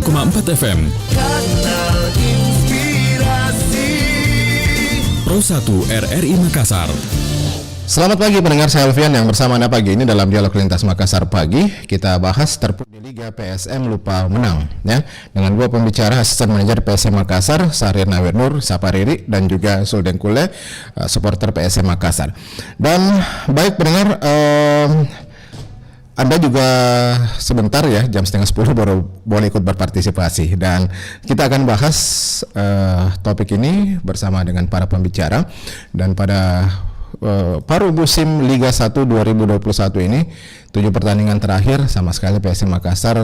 101,4 FM. Kanal Inspirasi Pro 1 RRI Makassar. Selamat pagi pendengar, saya Alfian yang bersama Anda pagi ini dalam Dialog Lintas Makassar Pagi. Kita bahas terpuruk di Liga PSM lupa menang ya, dengan dua pembicara asisten manajer PSM Makassar, Sahrir Nawirnur, Sapariri, dan juga Sulden Kule, supporter PSM Makassar. Dan baik pendengar, Anda juga sebentar ya, jam 9:30 baru boleh ikut berpartisipasi, dan kita akan bahas topik ini bersama dengan para pembicara. Dan pada paruh musim Liga 1 2021 ini, 7 pertandingan terakhir sama sekali PSM Makassar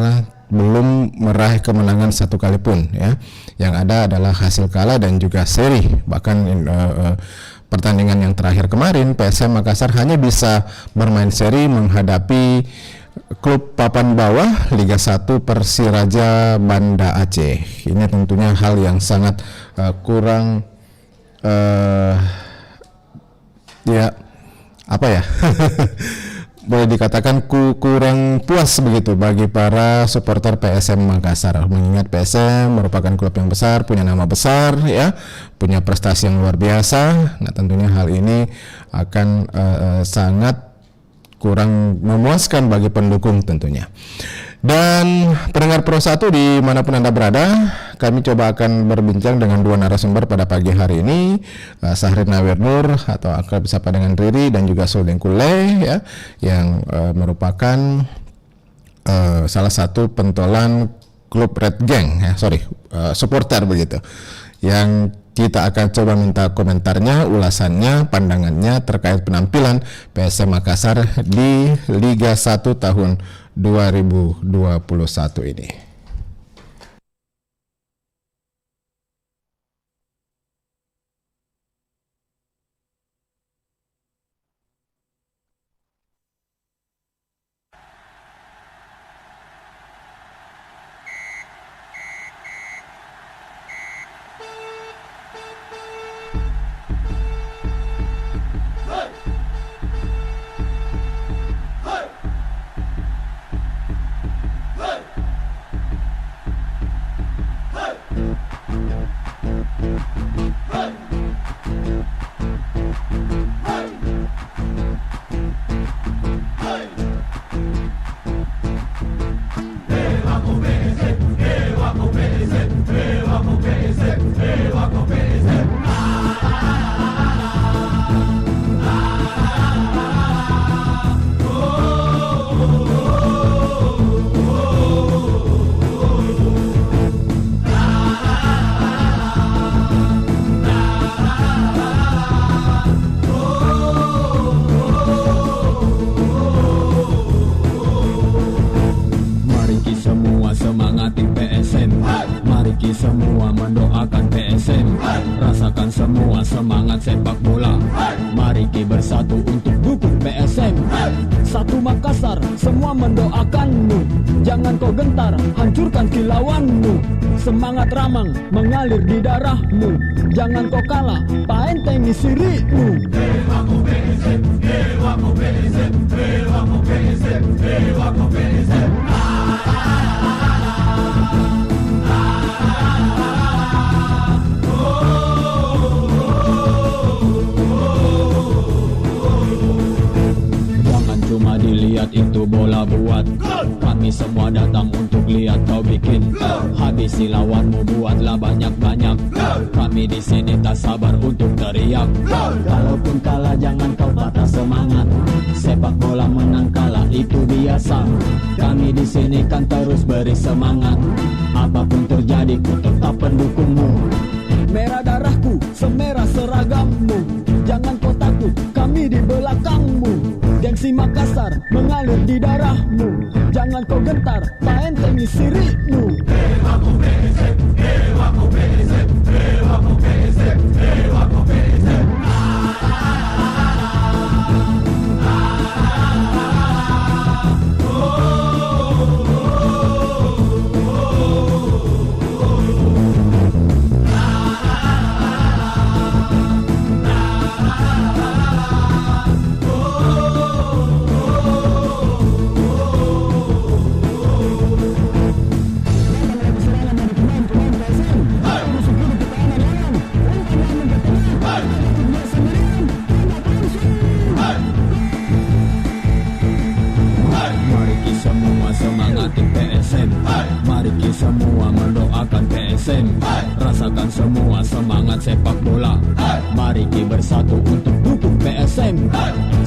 belum meraih kemenangan satu kali pun ya. Yang ada adalah hasil kalah dan juga seri. Bahkan pertandingan yang terakhir kemarin PSM Makassar hanya bisa bermain seri menghadapi klub papan bawah Liga 1 Persiraja Banda Aceh. Ini tentunya hal yang sangat kurang ya apa ya boleh dikatakan kurang puas begitu bagi para supporter PSM Makassar, mengingat PSM merupakan klub yang besar, punya nama besar ya, punya prestasi yang luar biasa. Nah tentunya hal ini akan sangat kurang memuaskan bagi pendukung tentunya. Dan pendengar Pro 1 dimanapun Anda berada, kami coba akan berbincang dengan dua narasumber pada pagi hari ini, Sahrir Nawirnur atau akrab disapa dengan Riri, dan juga Sulden Kule ya, yang merupakan salah satu pentolan klub Red Gang ya, supporter begitu, yang kita akan coba minta komentarnya, ulasannya, pandangannya terkait penampilan PSM Makassar di Liga 1 tahun 2021 ini. Semua mendoakan PSM, rasakan semua semangat sepak bola. Mari kita bersatu untuk dukung PSM. Satu Makassar, semua mendoakanmu. Jangan kau gentar, hancurkan kilauanmu. Semangat ramang mengalir di darahmu. Jangan kau kalah, paentengi sirimu. Dewaku PSM, dewaku PSM, dewaku PSM, dewaku PSM. Cuma dilihat itu bola buat, kami semua datang untuk lihat kau bikin. Habisi lawanmu, buatlah banyak-banyak. Kami di sini tak sabar untuk teriak. Kalaupun kalah jangan kau patah semangat. Sepak bola menang kalah itu biasa. Kami di sini kan terus beri semangat. Apapun terjadi ku tetap pendukungmu. Merah darahku, semerah seragammu. Jangan kau takut, kami di belakangmu. Gengsi Makassar mengalir di darahmu. Jangan kau gentar, paentengi sirimu. Dewaku PSM, dewaku PSM, dewaku PSM, dewaku PSM. PSM. Rasakan semua semangat sepak bola. Mari kita bersatu untuk dukung PSM.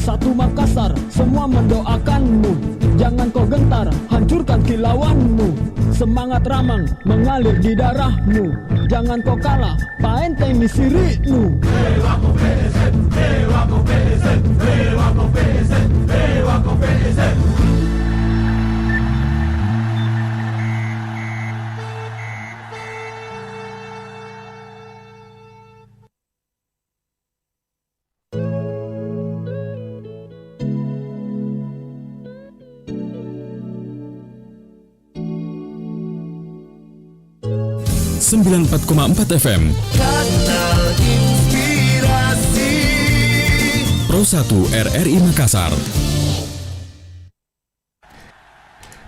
Satu Makassar, semua mendoakanmu. Jangan kau gentar, hancurkan kilauanmu. Semangat Ramang mengalir di darahmu. Jangan kau kalah, paenteng misirimu. Sembilan 94,4 FM Kanal Inspirasi Pro 1 RRI Makassar.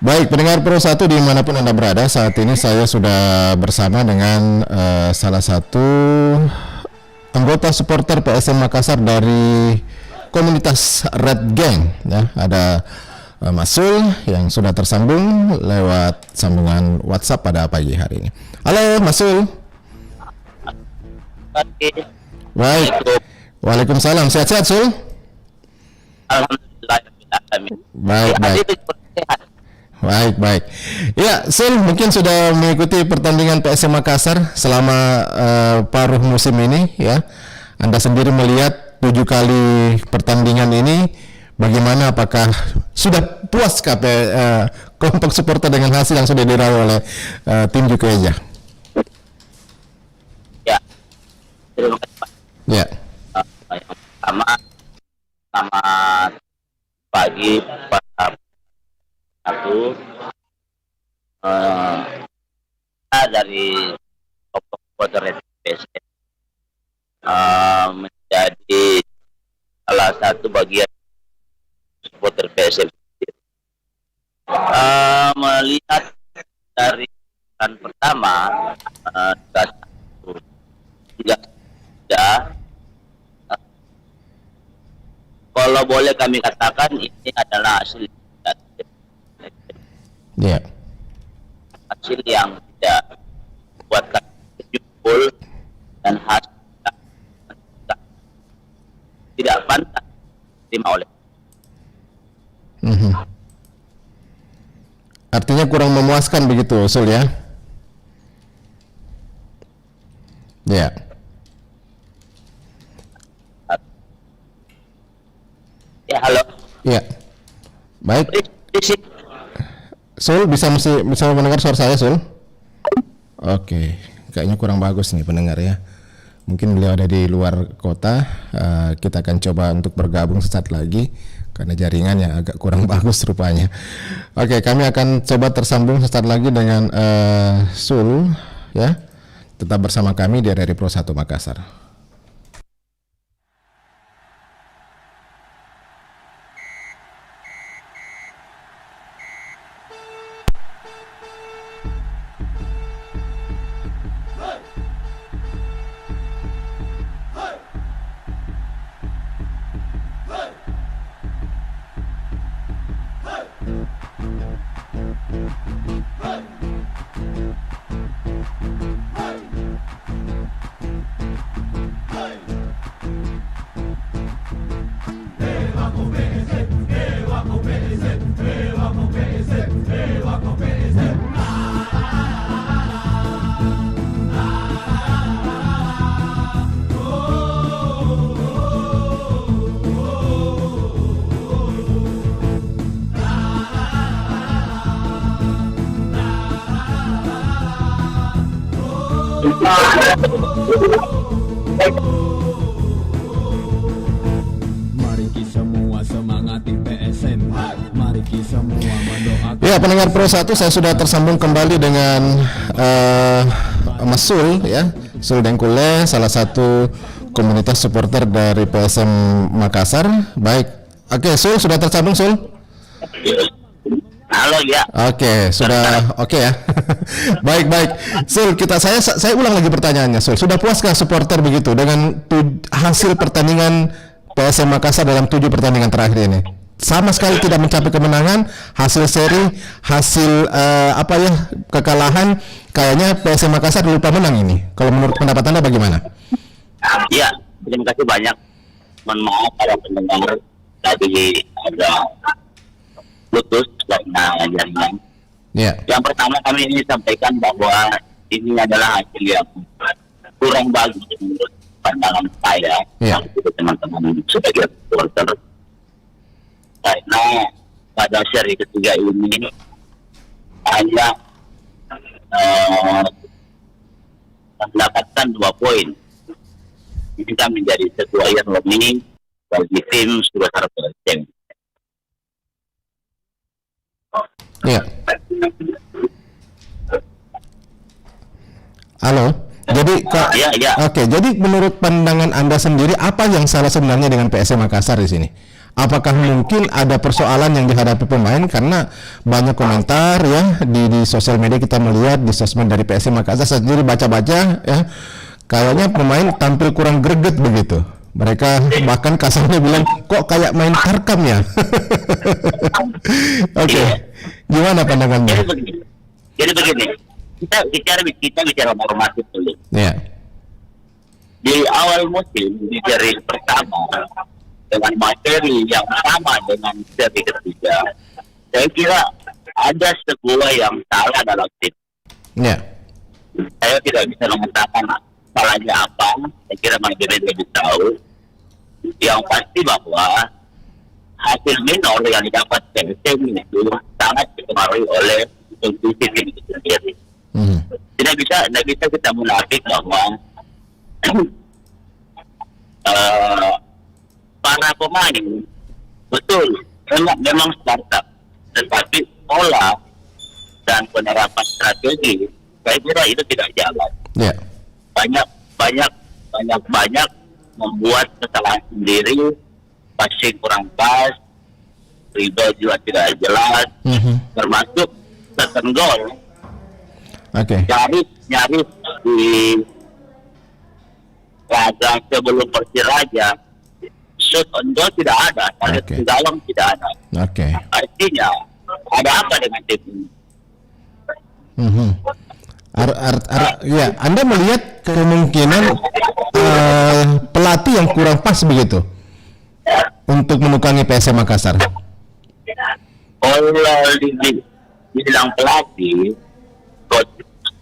Baik, pendengar Pro 1 dimanapun Anda berada, saat ini saya sudah bersama dengan salah satu anggota supporter PSM Makassar dari komunitas Red Gang. Ya, ada Mas Sul yang sudah tersambung lewat sambungan WhatsApp pada pagi hari ini. Halo Mas Sul. Baik. Waalaikumsalam. Sehat-sehat Sul? Alhamdulillah. Baik. Baik. Ya, Sul mungkin sudah mengikuti pertandingan PSM Makassar selama paruh musim ini ya. Anda sendiri melihat 7 kali pertandingan ini, bagaimana, apakah sudah puas kelompok supporter dengan hasil yang sudah diraih oleh tim Juku Eja? Ya, terima kasih Pak. Ya. Yang pertama, selamat pagi Pak. Aku dari kelompok supporter PSM menjadi salah satu bagian supporter PSM. Melihat dari kan pertama tidak kalau boleh kami katakan ini adalah hasil hasil yang tidak buatkan jempol dan hasil tidak pantas diterima oleh. Artinya kurang memuaskan begitu, Sul ya? Ya. Ya, halo. Ya. Baik. Berisik. Sul bisa mendengar suara saya, Sul? Oke, kayaknya kurang bagus nih pendengar ya. Mungkin beliau ada di luar kota. Kita akan coba untuk bergabung sesaat lagi karena jaringannya agak kurang bagus rupanya. Oke, kami akan coba tersambung sesaat lagi dengan Sul ya. Tetap bersama kami di RRI Pro 1 Makassar. Mari kita semua semangati PSM. Mari kita semua mendoakan. Ya, pendengar Pro 1, saya sudah tersambung kembali dengan Mas Sul ya. Sul Dengkule, salah satu komunitas supporter dari PSM Makassar. Baik. Oke, Sul sudah tersambung, Sul? Halo ya. Oke, sudah oke ya. Baik. Sul, saya ulang lagi pertanyaannya, Sul. Sudah puaskah supporter begitu dengan hasil pertandingan PSM Makassar dalam 7 pertandingan terakhir ini? sama sekali tidak mencapai kemenangan, hasil seri, hasil kekalahan, kayaknya PSM Makassar lupa menang ini. Kalau menurut pendapat Anda bagaimana? Ya, terima kasih banyak. Mohon maaf para pendengar tadi ada putus karena jaringan. Ya. Yang pertama kami ingin sampaikan bahwa ini adalah hasil yang kurang bagus menurut pandangan saya, Ya. yang juga teman-teman sebagai supporter. Karena pada seri ketiga ini hanya mendapatkan 2 poin. Ini kan menjadi sebuah yang lebih bagi tim Surakarta PSM. Ya. Halo. Jadi Ya. Oke, jadi menurut pandangan Anda sendiri apa yang salah sebenarnya dengan PSM Makassar di sini? Apakah mungkin ada persoalan yang dihadapi pemain karena banyak komentar ya di sosial media kita melihat di sosmed dari PSM Makassar, saya sendiri baca-baca ya, kayaknya pemain tampil kurang greget begitu. Mereka bahkan kasarnya bilang kok kayak main tarkam ya. Oke. Gimana pandangannya? Jadi begini. Kita bicara normatif dulu. Ya. Di awal musim di seri pertama dengan materi yang sama dengan seri ketiga, saya kira ada sebuah yang salah dalam tim. Ya. Saya tidak bisa mengatakan salahnya apa. Saya kira manajemen lebih tahu. Yang pasti bahwa hasil minor yang didapat PSM itu sangat dipengaruhi oleh kondisi tim itu sendiri. Tidak bisa kita munafik bahwa para pemain betul memang startup, tetapi pola dan penerapan strategi saya kira itu tidak jalan. Ya. Banyak membuat kesalahan sendiri, passing kurang pas, dribble juga tidak jelas, termasuk second goal. Oke. Nyaris di laga sebelum Persiraja, shoot on goal tidak ada, target di gawang tidak ada. Oke. Artinya ada apa dengan tim ini? Ya, Anda melihat kemungkinan pelatih yang kurang pas begitu untuk menukangi PSM Makassar. Kalau dibilang pelatih, Coach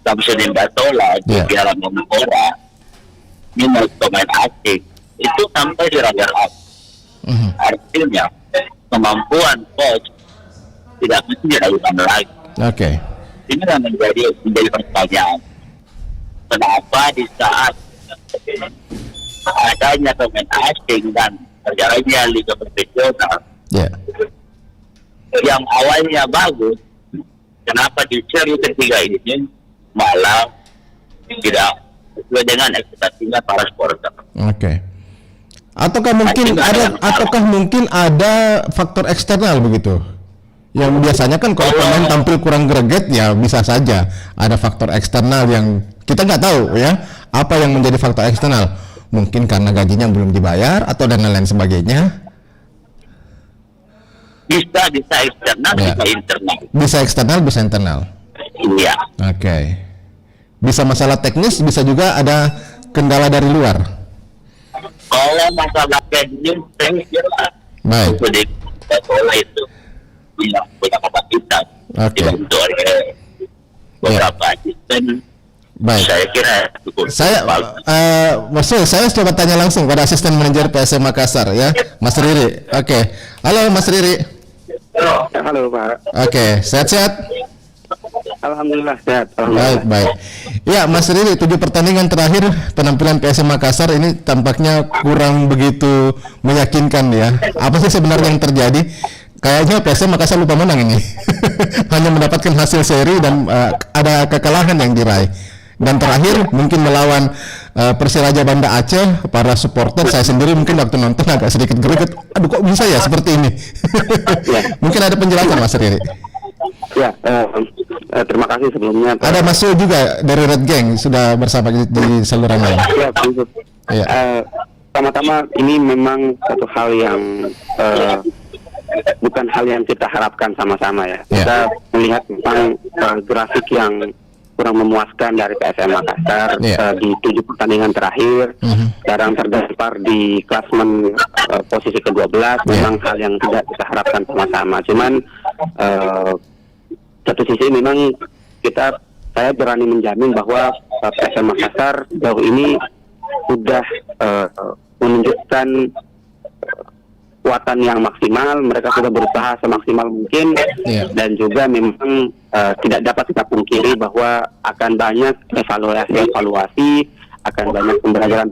Samsudin Batola di Piala Menpora, minus pemain asing itu sampai di runner-up. Artinya kemampuan coach tidak mesti diragukan lagi. Oke. Ini yang menjadi pertanyaan. Kenapa di saat adanya pemain asing dan terjalannya liga profesional yang awalnya bagus, kenapa di seri ketiga ini malah tidak sesuai dengan ekspektasinya para supporter? Oke. Ataukah mungkin ada faktor eksternal begitu? Yang biasanya kan kalau pemain tampil kurang greget ya bisa saja ada faktor eksternal yang kita nggak tahu ya apa yang menjadi faktor eksternal. Mungkin karena gajinya belum dibayar atau dan lain sebagainya. Bisa eksternal, bisa internal. Bisa eksternal, bisa internal. Iya. Oke. Bisa masalah teknis, bisa juga ada kendala dari luar. Kalau masalah teknis, saya kira baik. Bola itu punya kapasitas dibantu oleh beberapa asisten. Baik. Saya kira cukup. Saya coba tanya langsung pada asisten manajer PSM Makassar ya, Mas Riri. Oke. Halo Mas Riri. Halo Pak. Oke, sehat-sehat? Alhamdulillah sehat. Baik. Ya, Mas Riri, 7 pertandingan terakhir penampilan PSM Makassar ini tampaknya kurang begitu meyakinkan ya. Apa sih sebenarnya yang terjadi? Kayaknya PSM Makassar lupa menang ini. Hanya mendapatkan hasil seri dan ada kekalahan yang diraih. Dan terakhir mungkin melawan Persiraja Banda Aceh, para supporter saya sendiri mungkin waktu nonton agak sedikit greget. Aduh kok bisa ya seperti ini? Mungkin ada penjelasan Mas Riri. Ya, terima kasih sebelumnya. Ada Mas Yu juga dari Red Gang sudah bersama di saluran lain. Ya, pertama-tama ini memang satu hal yang bukan hal yang kita harapkan sama-sama ya. Ya. Kita melihat tentang grafik yang kurang memuaskan dari PSM Makassar Ya. di 7 pertandingan terakhir. Sekarang terdampar di klasemen posisi ke-12. Memang hal yang tidak kita harapkan sama-sama. Cuman satu sisi memang saya berani menjamin bahwa PSM Makassar jauh ini sudah menunjukkan kekuatan yang maksimal. Mereka sudah berusaha semaksimal mungkin, dan juga memang tidak dapat kita pungkiri bahwa akan banyak evaluasi, akan banyak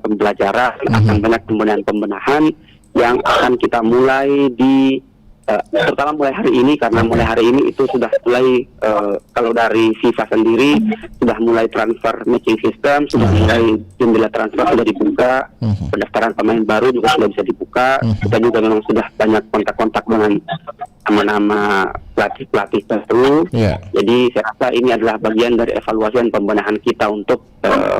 pembelajaran, akan banyak pembenahan yang akan kita mulai terutama mulai hari ini, karena mulai hari ini itu sudah mulai kalau dari FIFA sendiri sudah mulai transfer matching system, sudah mulai jendela transfer sudah dibuka, pendaftaran pemain baru juga sudah bisa dibuka. Kita juga memang sudah banyak kontak-kontak dengan nama-nama pelatih baru. Jadi saya rasa ini adalah bagian dari evaluasi dan pembenahan kita untuk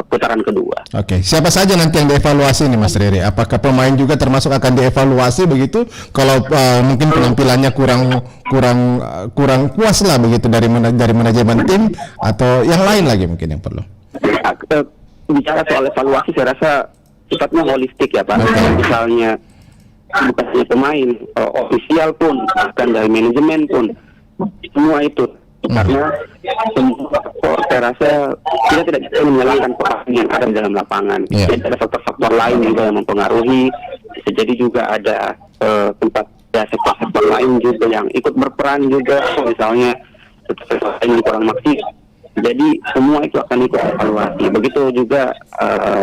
putaran kedua. Oke, siapa saja nanti yang dievaluasi nih Mas Riri? Apakah pemain juga termasuk akan dievaluasi begitu? Kalau mungkin penampilannya kurang puas lah begitu dari manajemen tim, atau yang lain lagi mungkin yang perlu? Bicara soal evaluasi, saya rasa sifatnya holistik ya Pak. Misalnya bukan hanya pemain, ofisial pun, bahkan dari manajemen pun, semua itu. Karena semua saya rasa kita tidak bisa menyalahkan pemain yang ada di dalam lapangan. Jadi ada faktor-faktor lain juga yang mempengaruhi. Bisa jadi juga ada sektor-sektor lain juga yang ikut berperan juga, misalnya sektor lain kurang maksimal. Jadi semua itu akan ikut evaluasi. Begitu juga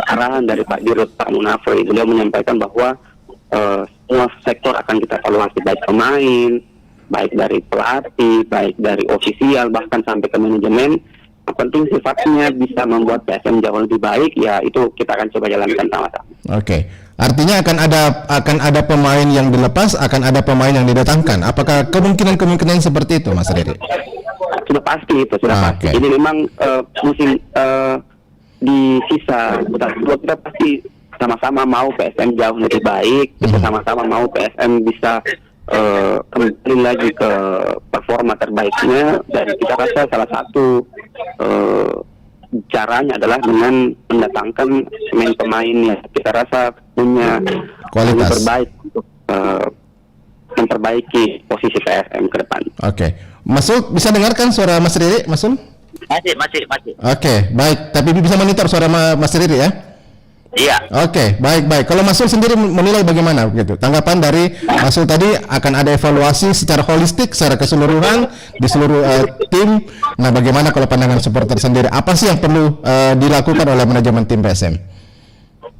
arahan dari Pak Dirut, Pak Munafri, beliau menyampaikan bahwa semua sektor akan kita evaluasi, baik pemain, baik dari pelatih, baik dari ofisial, bahkan sampai ke manajemen. Yang penting sifatnya bisa membuat PSM jauh lebih baik, ya itu kita akan coba jalankan sama-sama. Oke. Artinya akan ada pemain yang dilepas, akan ada pemain yang didatangkan. Apakah kemungkinan seperti itu, Mas Riri? Sudah pasti itu, pasti. Jadi memang musim di sisa kita pasti sama-sama mau PSM jauh lebih baik. Kita sama-sama mau PSM bisa kembali lagi ke performa terbaiknya, dan kita rasa salah satu caranya adalah dengan mendatangkan pemain yang kita rasa punya kualitas terbaik untuk memperbaiki posisi PSM ke depan. Oke. Masul, bisa dengarkan suara Mas Riri, Masul? Masih. Oke, baik. Tapi bisa monitor suara Mas Riri ya? Iya. Oke, baik. Kalau Masul sendiri menilai bagaimana gitu? Tanggapan dari Masul tadi, akan ada evaluasi secara holistik, secara keseluruhan di seluruh tim. Nah, bagaimana kalau pandangan supporter sendiri? Apa sih yang perlu dilakukan oleh manajemen tim PSM?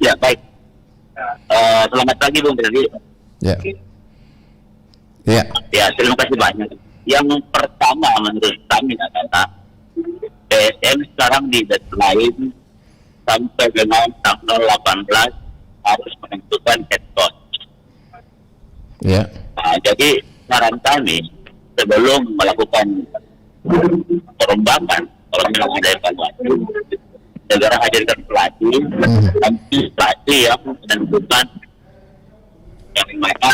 Ya, baik. Selamat pagi Bung Ferdi. Ya, terima kasih banyak. Yang pertama menurut kami adalah PSM sekarang di deadline sampai dengan tanggal 18 harus menentukan head coach. Ya. Nah, jadi saran kami sebelum melakukan perombakan, kalau memang ada evaluasi, negara hadirkan pelatih, nanti pelatih yang menentukan yang mana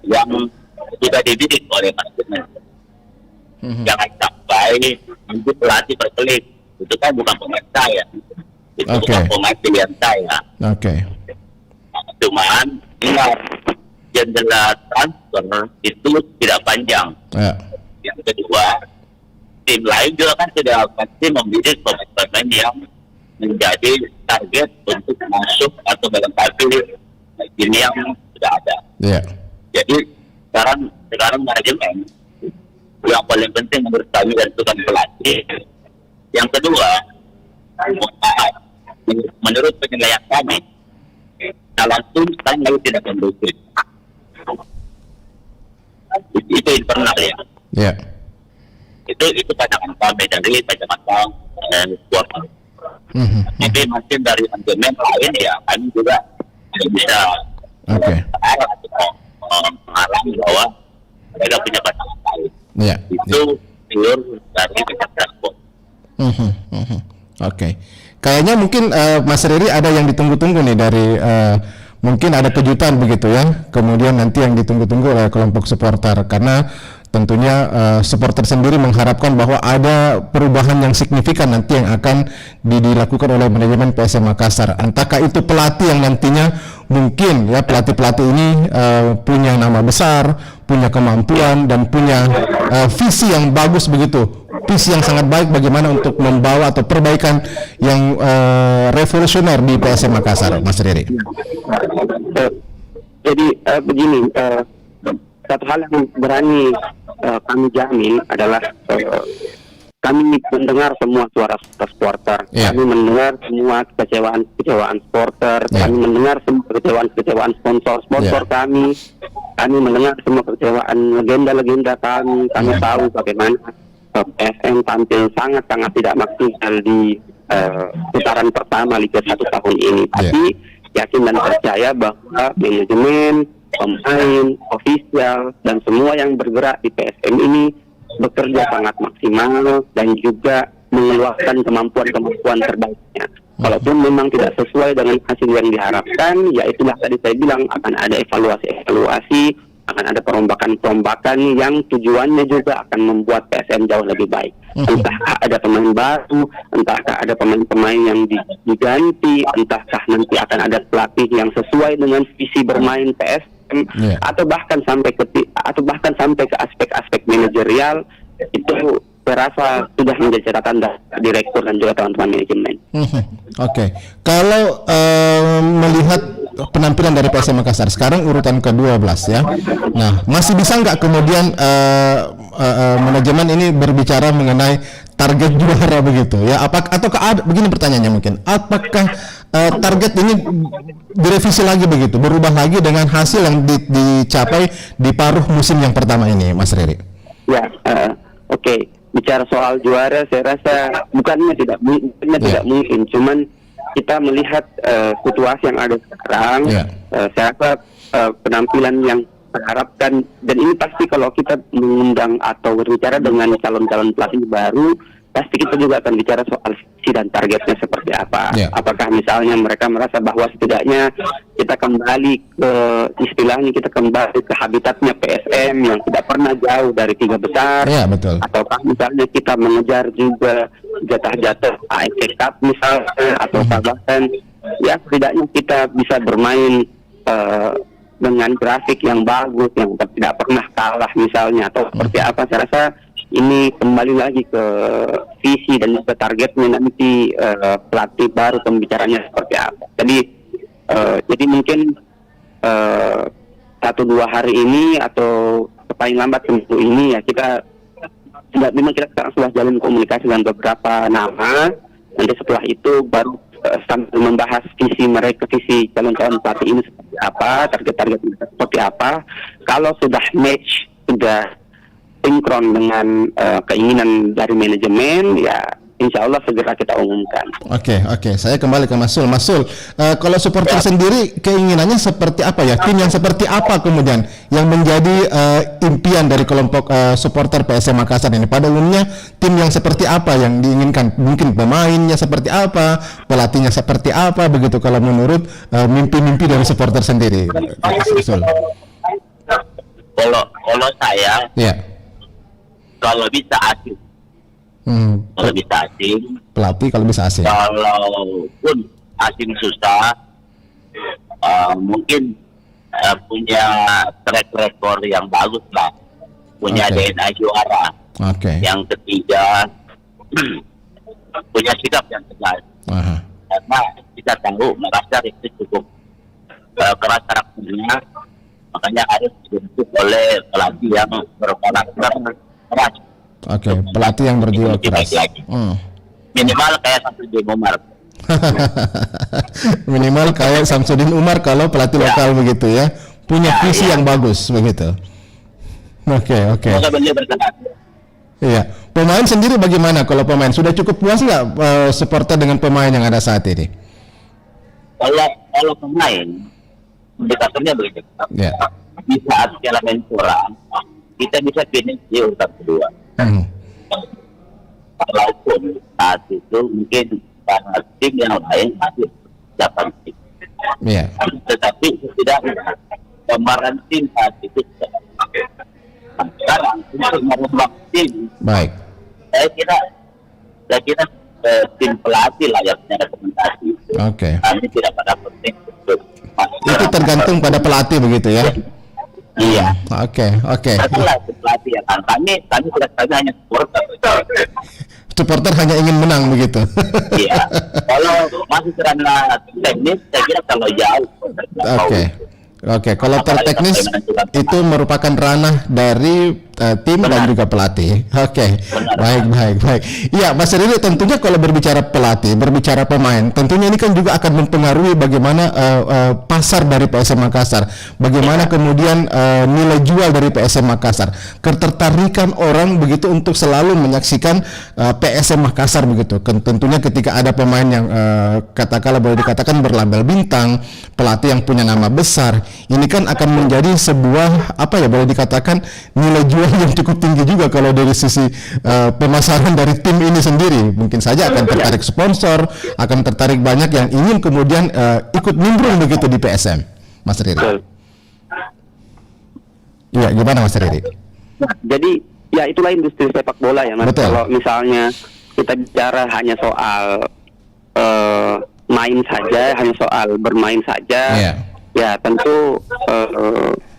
yang sudah dididik oleh manajemen. Jangan sampai nanti pelatih berkelit. Itu kan bukan pemain saya. Itu bukan pemain pilihan saya. Cuman ingat, jendela transfer itu tidak panjang. Yang kedua, tim lain juga kan sudah pasti membidik pemain-pemain yang menjadi target untuk masuk atau melengkapi ini yang sudah ada. Jadi sekarang manajemen yang paling penting menurut kami dan tukang pelatih. Yang kedua, menurut penilaian kami, dalam tim sekarang lagi tidak kondusif. Itu internal ya. Itu pandangan kami dari pandangan supporter. Jadi mungkin dari manajemen lain ya kami juga bisa mengalami bahwa mereka punya pandangan lain. Itu pure dari transport. Kayaknya mungkin Mas Riri ada yang ditunggu-tunggu nih dari mungkin ada kejutan begitu ya. Kemudian nanti yang ditunggu-tunggu oleh kelompok supporter, karena tentunya supporter sendiri mengharapkan bahwa ada perubahan yang signifikan nanti yang akan dilakukan oleh manajemen PSM Makassar. Entahkah itu pelatih yang nantinya mungkin ya pelatih-pelatih ini punya nama besar, punya kemampuan dan punya visi yang bagus begitu, visi yang sangat baik bagaimana untuk membawa atau perbaikan yang revolusioner di PSM Makassar, Mas Riri. Jadi begini, satu hal yang berani kami jamin adalah kami mendengar semua suara supporter, kami mendengar semua kekecewaan supporter, kami mendengar semua kekecewaan sponsor kami mendengar semua kekecewaan legenda-legenda kami tahu bagaimana PSM tampil sangat-sangat tidak maksimal di putaran pertama Liga 1 tahun ini. Tapi yakin dan percaya bahwa manajemen, pemain, ofisial, dan semua yang bergerak di PSM ini bekerja sangat maksimal dan juga mengeluarkan kemampuan terbaiknya. Kalaupun memang tidak sesuai dengan hasil yang diharapkan, ya itulah tadi saya bilang akan ada evaluasi, akan ada perombakan yang tujuannya juga akan membuat PSM jauh lebih baik. Entahkah ada pemain baru, entahkah ada pemain-pemain yang diganti, entahkah nanti akan ada pelatih yang sesuai dengan visi bermain PSM. Atau bahkan sampai ke aspek-aspek manajerial, itu saya rasa sudah menjadi catatan direktur dan juga teman-teman manajemen. Oke. Kalau melihat penampilan dari PSM Makassar sekarang urutan ke-12 ya. Nah, masih bisa nggak kemudian manajemen ini berbicara mengenai target juara begitu ya? Begini pertanyaannya mungkin, apakah target ini direvisi lagi begitu, berubah lagi dengan hasil yang dicapai di paruh musim yang pertama ini, Mas Riri? Ya, oke. Bicara soal juara, saya rasa bukannya tidak mungkin, cuman kita melihat situasi yang ada sekarang, saya rasa penampilan yang terharapkan, dan ini pasti kalau kita mengundang atau berbicara dengan calon-calon pelatih baru, pasti kita juga akan bicara soal visi dan targetnya seperti apa. Apakah misalnya mereka merasa bahwa setidaknya kita kembali ke habitatnya PSM yang tidak pernah jauh dari 3 besar, ataukah misalnya kita mengejar juga jatah-jatah AFC Cup misalnya, atau bahkan ya setidaknya kita bisa bermain dengan grafik yang bagus, yang tidak pernah kalah misalnya, atau seperti apa. Saya rasa ini kembali lagi ke visi dan ke targetnya nanti pelatih baru, pembicaranya seperti apa. Jadi mungkin 1-2 hari ini atau paling lambat seminggu ini ya kita sekarang sudah jalin komunikasi dengan beberapa nama. Nanti setelah itu baru sambil membahas visi calon-calon pelatih ini seperti apa, target-target mereka seperti apa. Kalau sudah match, sudah sinkron dengan keinginan dari manajemen, ya insya Allah segera kita umumkan. Oke. Saya kembali ke Mas Sul. Mas Sul, kalau supporter sendiri keinginannya seperti apa ya? Tim yang seperti apa kemudian yang menjadi impian dari kelompok supporter PSM Makassar ini? Pada umumnya tim yang seperti apa yang diinginkan? Mungkin pemainnya seperti apa, pelatihnya seperti apa, begitu kalau menurut mimpi-mimpi dari supporter sendiri, Mas Sul? Kalau saya, kalau bisa asing. Kalau bisa asing. Pelatih kalau bisa asing. Kalaupun asing susah, mungkin punya track record yang bagus lah. Punya DNA juara. Yang ketiga, punya sikap yang tegas. Karena kita tahu Makassar itu cukup keras karakternya. Makanya harus dibentuk oleh pelatih yang berkarakter keras. Pelatih yang berjiwa keras. Minimal kayak Samsudin Umar. Minimal kayak Samsudin Umar kalau pelatih lokal begitu ya. Punya visi yang bagus begitu. Oke. Iya. Pemain sendiri bagaimana kalau pemain? Sudah cukup puas nggak supporter dengan pemain yang ada saat ini? Kalau pemain, indikatornya begitu. Di saat Piala Menpora, kita bisa finish di urutan kedua. Walaupun saat itu mungkin karena tim yang lain masih 8 tim. Iya. Tetapi setidaknya gambaran tim saat itu sekarang untuk merubah tim, Baik. saya kira tim pelatih lah yang punya rekomendasi. Oke. Kami tidak pada penting untuk Itu tergantung pada pelatih begitu ya. Iya. Oke. Itulah pelatih ya kan. Kami hanya supporter. Supporter hanya ingin menang begitu. Iya. Kalau masih karena teknis, saya kira kalau jauh. Oke, kalau terteknis itu merupakan ranah dari tim dan juga pelatih. Oke, baik. Iya, Mas Riri, tentunya kalau berbicara pelatih, berbicara pemain, tentunya ini kan juga akan mempengaruhi bagaimana pasar dari PSM Makassar, bagaimana kemudian nilai jual dari PSM Makassar, ketertarikan orang begitu untuk selalu menyaksikan PSM Makassar begitu. Tentunya ketika ada pemain yang katakanlah boleh dikatakan berlabel bintang, pelatih yang punya nama besar, ini kan akan menjadi sebuah boleh dikatakan nilai jual yang cukup tinggi juga kalau dari sisi pemasaran dari tim ini sendiri. Mungkin saja akan tertarik sponsor, akan tertarik banyak yang ingin kemudian ikut nimbrung begitu di PSM, Mas Riri. Iya, gimana Mas Riri? Jadi ya itulah industri sepak bola ya Mas. Betul. Kalau misalnya kita bicara hanya soal main saja, hanya soal bermain saja, ya tentu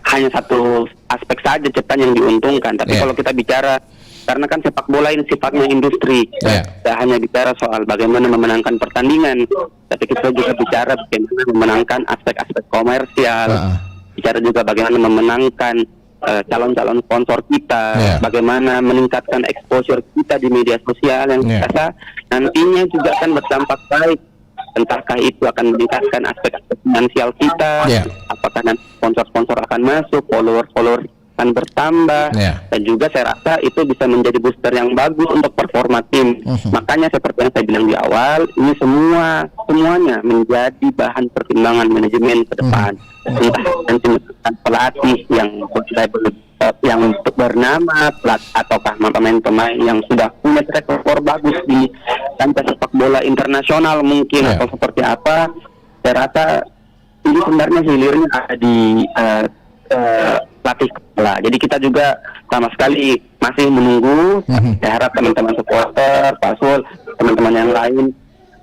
hanya satu aspek saja cetan yang diuntungkan. Tapi kalau kita bicara, karena kan sepak bola ini sifatnya industri, tidak hanya bicara soal bagaimana memenangkan pertandingan, tapi kita juga bicara bagaimana memenangkan aspek-aspek komersial, bicara juga bagaimana memenangkan calon-calon sponsor kita, bagaimana meningkatkan exposure kita di media sosial yang biasa nantinya juga akan berdampak baik. Entahkah itu akan meningkatkan aspek-aspek finansial kita, apakah nanti sponsor-sponsor akan masuk, follower akan bertambah, dan juga saya rasa itu bisa menjadi booster yang bagus untuk performa tim. Makanya seperti yang saya bilang di awal, ini semuanya menjadi bahan pertimbangan manajemen ke depan. Entah nanti pelatih yang bernama ataukah pemain-pemain yang sudah punya track record bagus di kancah sepak bola internasional mungkin atau seperti apa. Saya rasa ini sebenarnya hilirnya ada di pelatih bola. Jadi kita juga sama sekali masih menunggu. Saya harap teman-teman supporter, Pasul, teman-teman yang lain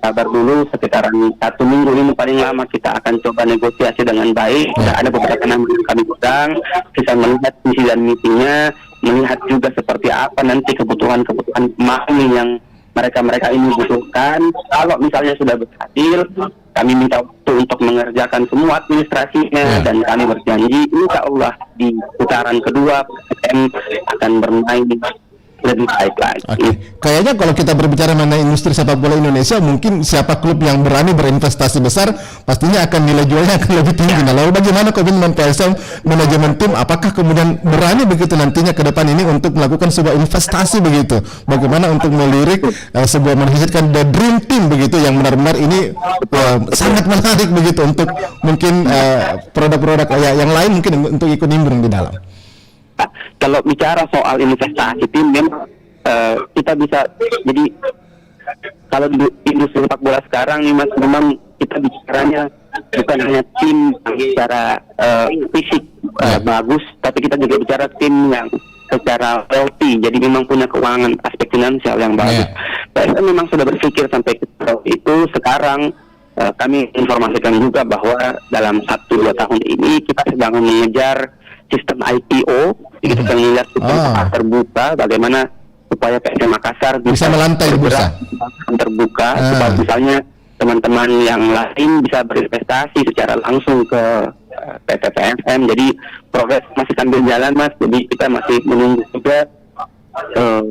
sabar dulu sekitaran 1 minggu ini paling lama kita akan coba negosiasi dengan baik. Ada beberapa nama yang kami pegang, bisa melihat visi dan misinya, melihat juga seperti apa nanti kebutuhan pemain yang mereka ini butuhkan. Kalau misalnya sudah berhasil, kami minta waktu untuk mengerjakan semua administrasinya dan kami berjanji insya Allah di putaran kedua PSM akan bermain lebih baik lagi. Kayaknya kalau kita berbicara mengenai industri sepak bola Indonesia, mungkin siapa klub yang berani berinvestasi besar, pastinya akan nilai jualnya akan lebih tinggi. Nah, lalu bagaimana komitmen PSM, manajemen tim, apakah kemudian berani begitu nantinya ke depan ini untuk melakukan sebuah investasi begitu? Bagaimana untuk melirik sebuah menghasilkan the dream team begitu yang benar-benar ini sangat menarik begitu untuk mungkin produk-produk yang lain mungkin untuk ikut nimbrung di dalam. Kalau bicara soal investasi tim, memang kita bisa jadi kalau di industri sepak bola sekarang nih Mas, memang kita bicaranya bukan hanya tim secara fisik bagus, tapi kita juga bicara tim yang secara healthy, jadi memang punya keuangan aspek finansial yang bagus. PSM memang sudah berpikir sampai ke itu. Sekarang kami informasikan juga bahwa dalam 1-2 tahun ini kita sedang mengejar sistem IPO, kita sedang melihat sistem terbuka, bagaimana supaya PSM Makassar bisa melantai di bursa terbuka, supaya misalnya teman-teman yang lain bisa berinvestasi secara langsung ke PT PSM. Jadi progres masih sambil jalan Mas, jadi kita masih menunggu juga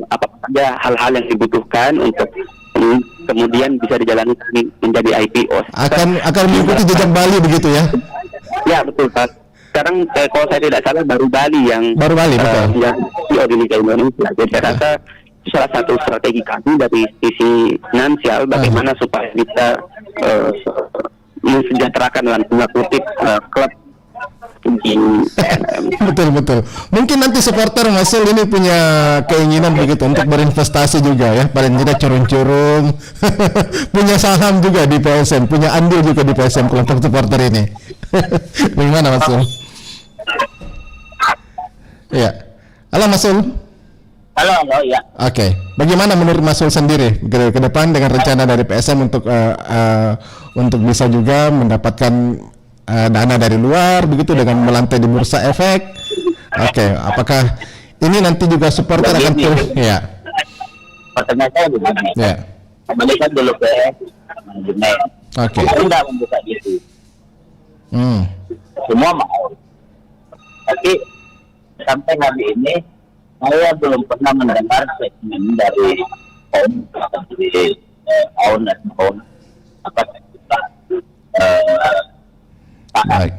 apa saja hal-hal yang dibutuhkan untuk kemudian bisa dijalankan menjadi IPO. Akan mengikuti jejak Bali begitu ya? Ya betul Pak. Sekarang kalau saya tidak salah baru Bali betul. Yang di Liga Indonesia. Jadi saya rasa itu salah satu strategi kami dari sisi finansial, bagaimana supaya kita mensejahterakan dalam tanda kutip klub di PSM. Betul. Mungkin nanti supporter Masul ini punya keinginan begitu untuk berinvestasi juga ya, paling tidak curung-curung, punya saham juga di PSM, punya andil juga di PSM kelompok supporter ini. Bagaimana Masul? Ya, halo Masul. Halo, ya. Oke, bagaimana menurut Masul sendiri ke depan dengan rencana dari PSM untuk bisa juga mendapatkan dana dari luar begitu dengan melantai di bursa efek? Oke, apakah ini nanti juga supporter akan ya? Pertanyaan saya begini. Ya. Kembalikan dulu ke manajemen. Oke. Tidak membuka diri. Semua mau. Tapi sampai hari ini saya belum pernah mendengar statement dari owner apa kita Baik.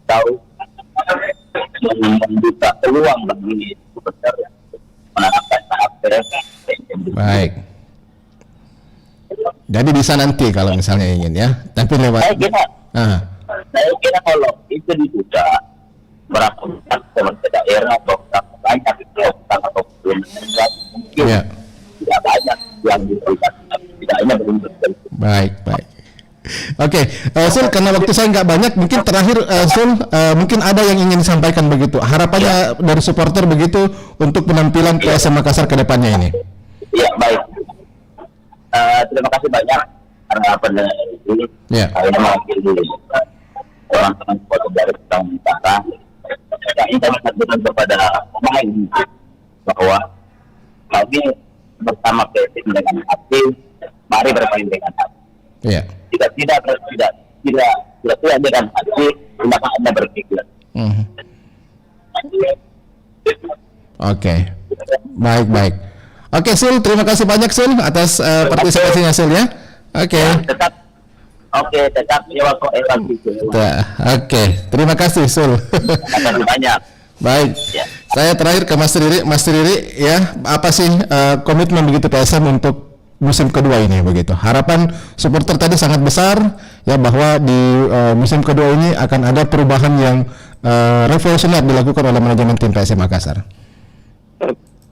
tahu membuka peluang bagi supporter menanamkan tahap Baik. Jadi bisa nanti kalau misalnya ingin ya, tapi lewat. Saya kira kalau itu dibuka berapa platform ke daerah atau berapa banyak atau belum mungkin tidak banyak yang diberikan, tidaknya belum terjadi. Baik. Oke, Sul, karena waktu saya nggak banyak, mungkin terakhir Sul, mungkin ada yang ingin disampaikan begitu. Harapannya dari supporter begitu untuk penampilan PSM Makassar ke depannya ini. Ya, baik. Terima kasih banyak karena pendengar ini. Saya mewakili orang-orang supporter dari Makassar. Saya ingin kepada pemain bahwa kami bersama PSM dengan hati, mari bermain dengan hati. Iya. Tidak dengan hati, tindakan Anda berpikir. Oke. Baik. Oke, Sul, terima kasih banyak Sul atas partisipasinya Sul ya. Oke. Tetap Oke, terima kasih Sul. Terima kasih banyak. Baik. Saya terakhir ke Mas Riri ya, apa sih komitmen begitu PSM untuk musim kedua ini begitu? Harapan supporter tadi sangat besar ya bahwa di musim kedua ini akan ada perubahan yang revolusioner dilakukan oleh manajemen tim PSM Makassar.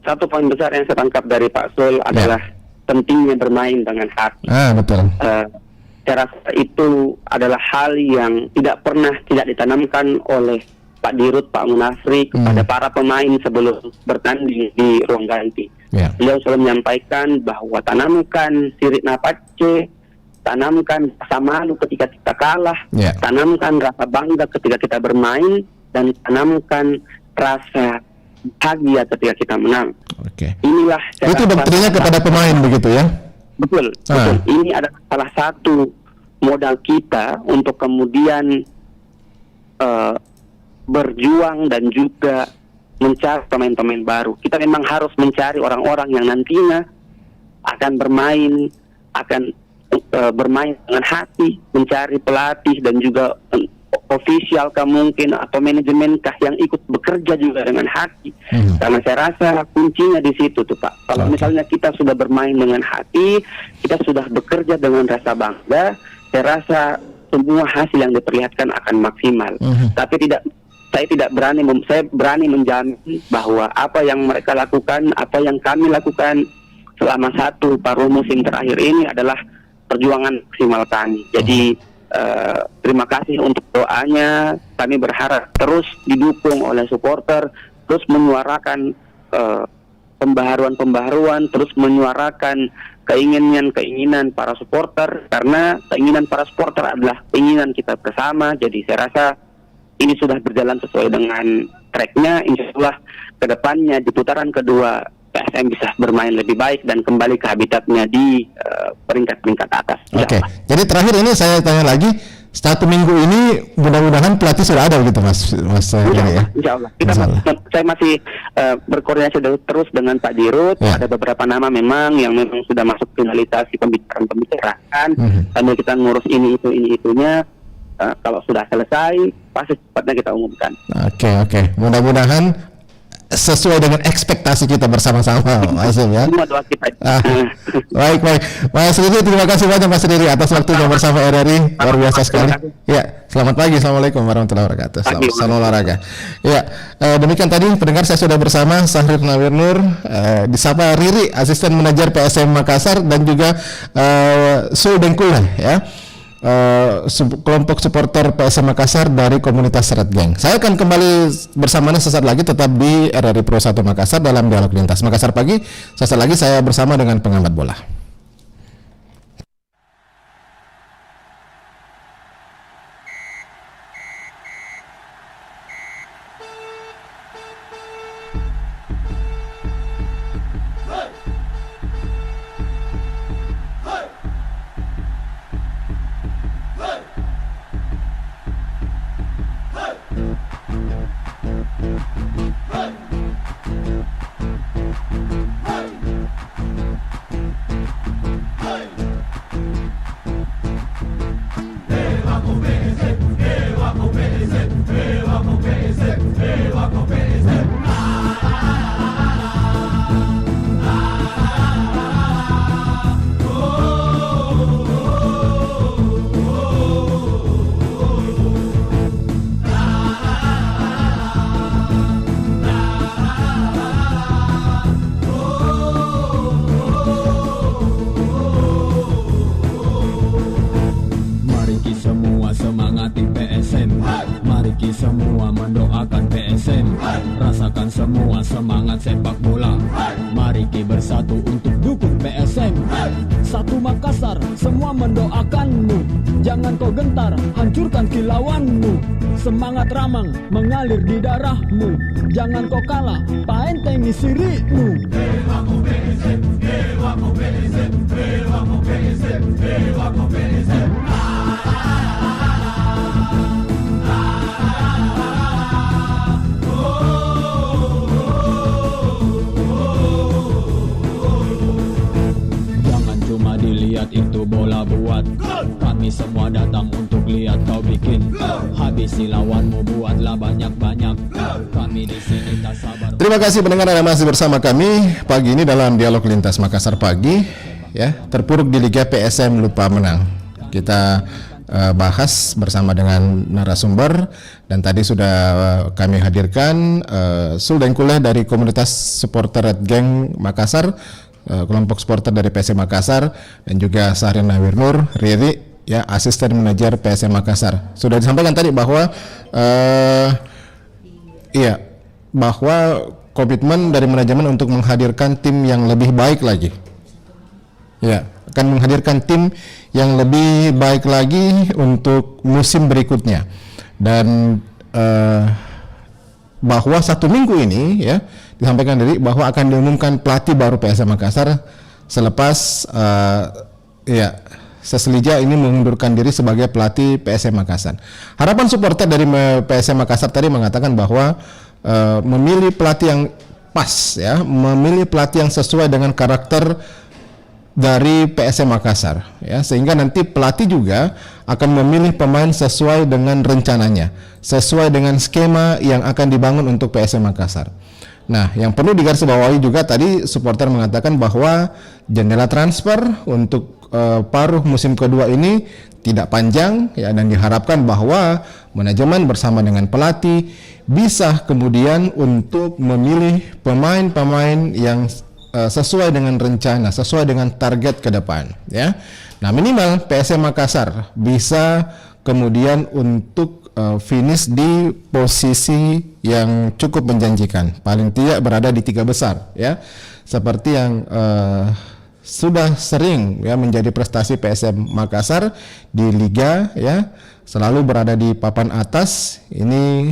Satu poin besar yang saya tangkap dari Pak Sul adalah pentingnya bermain dengan hati. Betul. Saya rasa itu adalah hal yang tidak ditanamkan oleh Pak Dirut, Pak Munafri kepada para pemain sebelum bertanding di ruang ganti. Beliau selalu menyampaikan bahwa tanamkan spirit napace, tanamkan rasa malu ketika kita kalah, tanamkan rasa bangga ketika kita bermain, dan tanamkan rasa bahagia ketika kita menang. Inilah itu doktrinnya kepada pemain begitu ya? Betul. Ini adalah salah satu modal kita untuk kemudian berjuang dan juga mencari pemain-pemain baru. Kita memang harus mencari orang-orang yang nantinya akan bermain dengan hati, mencari pelatih dan juga ofisial mungkin atau manajemen yang ikut bekerja juga dengan hati. Karena saya rasa kuncinya di situ tuh Pak. Kalau misalnya kita sudah bermain dengan hati, kita sudah bekerja dengan rasa bangga, saya rasa semua hasil yang diperlihatkan akan maksimal. Tapi saya berani menjamin bahwa apa yang mereka lakukan, apa yang kami lakukan selama satu paruh musim terakhir ini adalah perjuangan maksimal kami. Jadi terima kasih untuk doanya. Kami berharap terus didukung oleh supporter, terus menyuarakan pembaharuan, terus menyuarakan keinginan para supporter, karena keinginan para supporter adalah keinginan kita bersama. Jadi saya rasa ini sudah berjalan sesuai dengan tracknya. Insya Allah kedepannya di putaran kedua PSM bisa bermain lebih baik dan kembali ke habitatnya di peringkat-peringkat atas. Oke. Jadi terakhir ini saya tanya lagi, 1 minggu ini mudah-mudahan pelatih sudah ada gitu Mas ya. Insya Allah. Saya masih berkoordinasi terus dengan Pak Dirut. Ada beberapa nama memang yang memang sudah masuk finalisasi pembicaraan. Sambil kita ngurus itunya. Kalau sudah selesai, pasti cepatnya kita umumkan. Oke. Mudah-mudahan sesuai dengan ekspektasi kita bersama-sama, Mas Asim ya. Semua doa kita. Baik. Mas Riri, terima kasih banyak Mas Riri atas waktunya bersama RRI, luar biasa sekali. Ya, selamat pagi, assalamualaikum warahmatullahi wabarakatuh. Salam olahraga. Ya, demikian tadi pendengar, saya sudah bersama Sahrir Nawir Nur, disapa Riri, asisten manajer PSM Makassar, dan juga Sul Dengkula ya. Kelompok supporter PSM Makassar dari komunitas Serat Geng. Saya akan kembali bersamanya sesaat lagi, tetap di RRI Pro 1 Makassar dalam Dialog Lintas Makassar Pagi. Sesaat lagi saya bersama dengan pengamat bola. Semua mendoakan PSM, rasakan semua semangat sepak bola. Mari kita bersatu untuk dukung PSM. Satu Makassar, semua mendoakanmu. Jangan kau gentar, hancurkan kilauanmu. Semangat ramang mengalir di darahmu. Jangan kau kalah, paentengi sirimu. Dewa ko PSM, dewa ko PSM, dewa ko PSM, dewa ko PSM. Dilihat itu bola buat, kami semua datang untuk lihat kau bikin. Habisi lawanmu, buatlah banyak-banyak. Kami di sini tak sabar. Terima kasih pendengar Anda masih bersama kami pagi ini dalam Dialog Lintas Makassar Pagi ya. Terpuruk di Liga PSM lupa menang. Kita bahas bersama dengan narasumber, dan tadi sudah kami hadirkan Sul Dengkula dari komunitas supporter Red Gang Makassar, kelompok supporter dari PSM Makassar, dan juga Sahrir Nawir Nur, Riri ya, asisten manajer PSM Makassar. Sudah disampaikan tadi bahwa bahwa komitmen dari manajemen untuk menghadirkan tim yang lebih baik lagi. Ya, akan menghadirkan tim yang lebih baik lagi untuk musim berikutnya. Dan bahwa 1 minggu ini ya disampaikan dari bahwa akan diumumkan pelatih baru PSM Makassar selepas Seslija ini mengundurkan diri sebagai pelatih PSM Makassar. Harapan supporter dari PSM Makassar tadi mengatakan bahwa memilih pelatih yang pas ya, memilih pelatih yang sesuai dengan karakter dari PSM Makassar ya, sehingga nanti pelatih juga akan memilih pemain sesuai dengan rencananya, sesuai dengan skema yang akan dibangun untuk PSM Makassar. Nah, yang perlu digarisbawahi juga tadi supporter mengatakan bahwa jendela transfer untuk paruh musim kedua ini tidak panjang ya, dan diharapkan bahwa manajemen bersama dengan pelatih bisa kemudian untuk memilih pemain-pemain yang sesuai dengan rencana, sesuai dengan target ke depan ya. Nah, minimal PSM Makassar bisa kemudian untuk finish di posisi yang cukup menjanjikan, paling tidak berada di 3 besar ya, seperti yang sudah sering ya menjadi prestasi PSM Makassar di liga ya, selalu berada di papan atas. Ini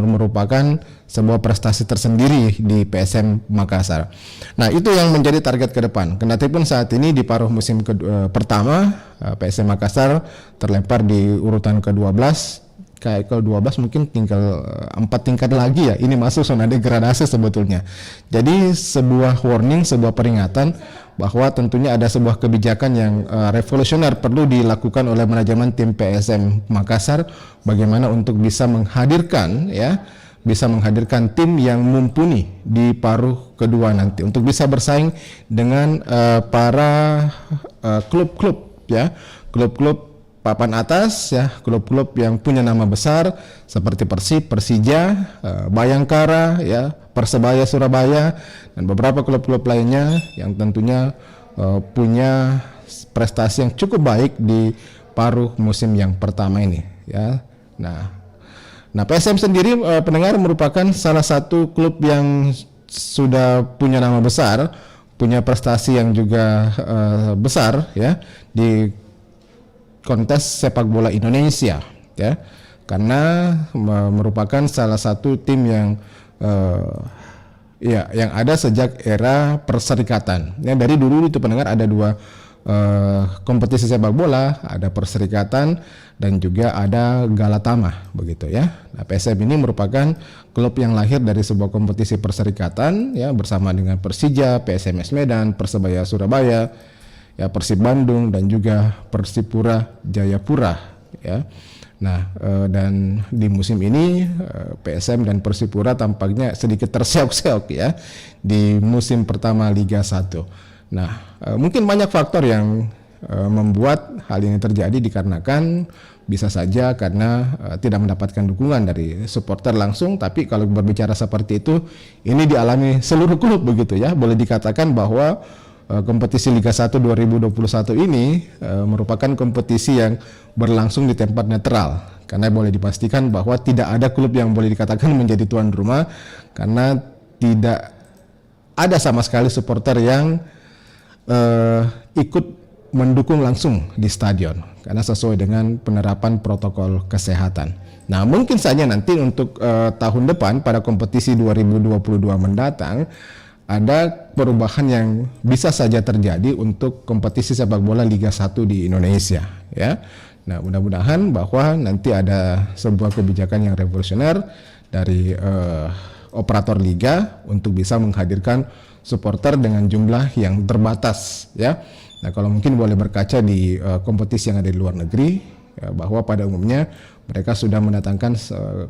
merupakan sebuah prestasi tersendiri di PSM Makassar. Nah, itu yang menjadi target ke depan. Kendatipun saat ini di paruh musim pertama PSM Makassar terlempar di urutan ke-12. Kayak ke-12 mungkin tinggal 4 tingkat lagi ya, ini masuk zona degradasi sebetulnya. Jadi sebuah warning, sebuah peringatan bahwa tentunya ada sebuah kebijakan yang revolusioner perlu dilakukan oleh manajemen tim PSM Makassar, bagaimana untuk bisa menghadirkan ya bisa menghadirkan tim yang mumpuni di paruh kedua nanti untuk bisa bersaing dengan para klub-klub ya, klub-klub papan atas ya, klub-klub yang punya nama besar seperti Persib, Persija, Bayangkara ya, Persebaya Surabaya dan beberapa klub-klub lainnya yang tentunya punya prestasi yang cukup baik di paruh musim yang pertama ini ya. Nah, PSM sendiri pendengar merupakan salah satu klub yang sudah punya nama besar, punya prestasi yang juga besar ya di kontes sepak bola Indonesia ya. Karena merupakan salah satu tim yang yang ada sejak era perserikatan. Ya, dari dulu itu pendengar ada dua kompetisi sepak bola, ada Perserikatan dan juga ada Galatama begitu ya. Nah, PSM ini merupakan klub yang lahir dari sebuah kompetisi perserikatan ya bersama dengan Persija, PSMS Medan, Persebaya Surabaya, ya Persib Bandung dan juga Persipura Jayapura ya. Nah, dan di musim ini PSM dan Persipura tampaknya sedikit terseok-seok ya di musim pertama Liga 1. Nah, mungkin banyak faktor yang membuat hal ini terjadi dikarenakan bisa saja karena tidak mendapatkan dukungan dari supporter langsung, tapi kalau berbicara seperti itu ini dialami seluruh klub begitu ya. Boleh dikatakan bahwa kompetisi Liga 1 2021 ini merupakan kompetisi yang berlangsung di tempat netral karena boleh dipastikan bahwa tidak ada klub yang boleh dikatakan menjadi tuan rumah karena tidak ada sama sekali supporter yang ikut mendukung langsung di stadion karena sesuai dengan penerapan protokol kesehatan. Nah, mungkin saja nanti untuk tahun depan pada kompetisi 2022 mendatang ada perubahan yang bisa saja terjadi untuk kompetisi sepak bola Liga 1 di Indonesia ya. Nah, mudah-mudahan bahwa nanti ada sebuah kebijakan yang revolusioner dari operator liga untuk bisa menghadirkan supporter dengan jumlah yang terbatas ya. Nah, kalau mungkin boleh berkaca di kompetisi yang ada di luar negeri ya, bahwa pada umumnya mereka sudah mendatangkan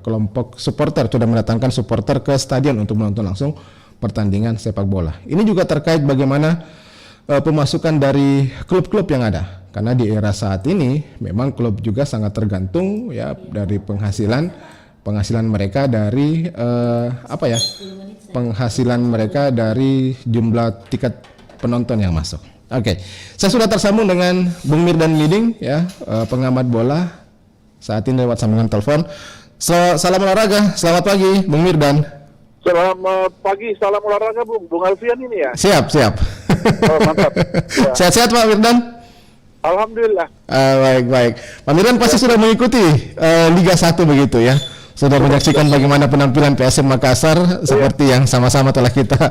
kelompok supporter, sudah mendatangkan supporter ke stadion untuk menonton langsung pertandingan sepak bola. Ini juga terkait bagaimana pemasukan dari klub-klub yang ada. Karena di era saat ini memang klub juga sangat tergantung ya dari penghasilan mereka dari penghasilan mereka dari jumlah tiket penonton yang masuk. Oke, saya sudah tersambung dengan Bung Mirdan Liding ya, pengamat bola saat ini lewat sambungan telepon. Salam olahraga, selamat pagi Bung Mirdan. Selamat pagi, salam olahraga Bung Alfian ini ya. Siap. Oh, mantap. Ya. Sehat-sehat Pak Mirdan. Alhamdulillah. Baik. Pak Mirdan pasti sudah mengikuti Liga 1 begitu ya. Sudah menyaksikan bagaimana penampilan PSM Makassar seperti yang sama-sama telah kita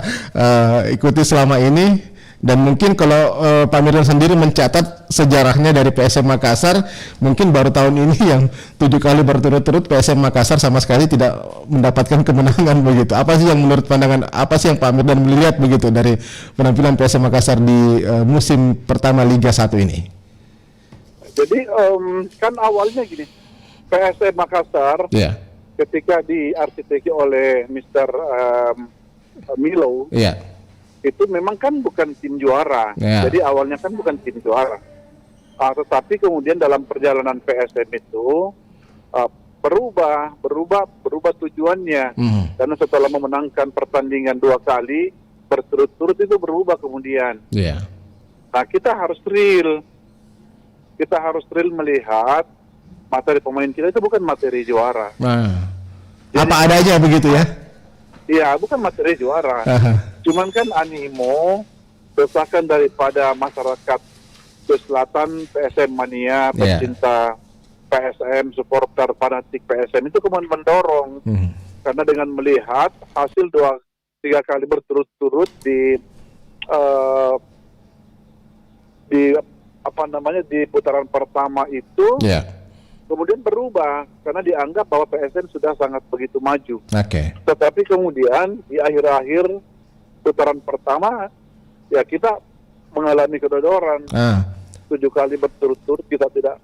ikuti selama ini. Dan mungkin kalau Pak Mirdan sendiri mencatat sejarahnya dari PSM Makassar, mungkin baru tahun ini yang 7 kali berturut-turut PSM Makassar sama sekali tidak mendapatkan kemenangan begitu. Apa sih yang menurut pandangan, apa sih yang Pak Mirdan melihat begitu dari penampilan PSM Makassar di musim pertama Liga 1 ini? Jadi kan awalnya gini, PSM Makassar ketika diarsiteki oleh Mr. Milo, itu memang kan bukan tim juara. Jadi awalnya kan bukan tim juara. Tetapi kemudian dalam perjalanan PSM itu berubah tujuannya. Karena setelah memenangkan pertandingan 2 kali berturut-turut itu berubah kemudian. Nah, kita harus real melihat materi pemain kita itu bukan materi juara. Jadi, apa adanya begitu ya? Iya, bukan materi juara. Cuman kan animo, desakan daripada masyarakat ke selatan, PSM mania, pecinta PSM, supporter fanatik PSM itu kemudian mendorong. Karena dengan melihat hasil 2-3 kali berturut-turut di putaran pertama itu, kemudian berubah karena dianggap bahwa PSM sudah sangat begitu maju. Tetapi kemudian di akhir-akhir putaran pertama ya kita mengalami kedodoran. 7 kali berturut-turut kita tidak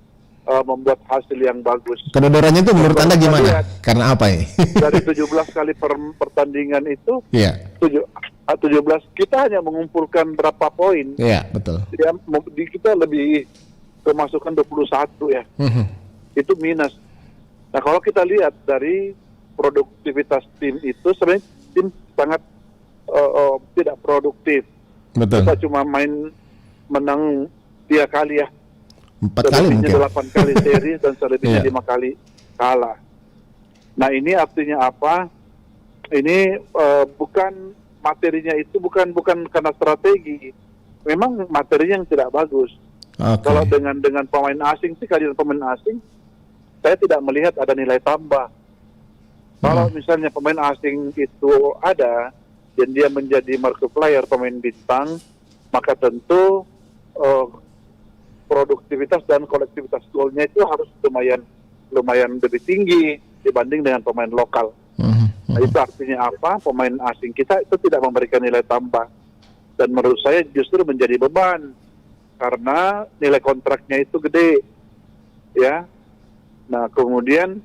membuat hasil yang bagus. Kedodorannya itu menurut Anda gimana? Lihat, Karena apa ini? dari 17 kali pertandingan itu, Iya. 17 kita hanya mengumpulkan berapa poin. Iya, betul. Ya, kita lebih kemasukan 21 ya. Itu minus. Nah, kalau kita lihat dari produktivitas tim itu, sebenarnya tim sangat tidak produktif. Betul. Kita cuma menang 3 kali ya. 4 kali mungkin. 8 kali seri dan selebihnya 5 kali kalah. Nah, ini artinya apa? Ini bukan materinya itu bukan karena strategi. Memang materinya yang tidak bagus. Okay. Kalau dengan pemain asing sih, kehadiran pemain asing, saya tidak melihat ada nilai tambah. Kalau misalnya pemain asing itu ada dan dia menjadi markiplier, pemain bintang, maka tentu produktivitas dan kolektivitas golnya itu harus lumayan lebih tinggi dibanding dengan pemain lokal. Nah, itu artinya apa? Pemain asing kita itu tidak memberikan nilai tambah, dan menurut saya justru menjadi beban karena nilai kontraknya itu gede, ya. Nah, kemudian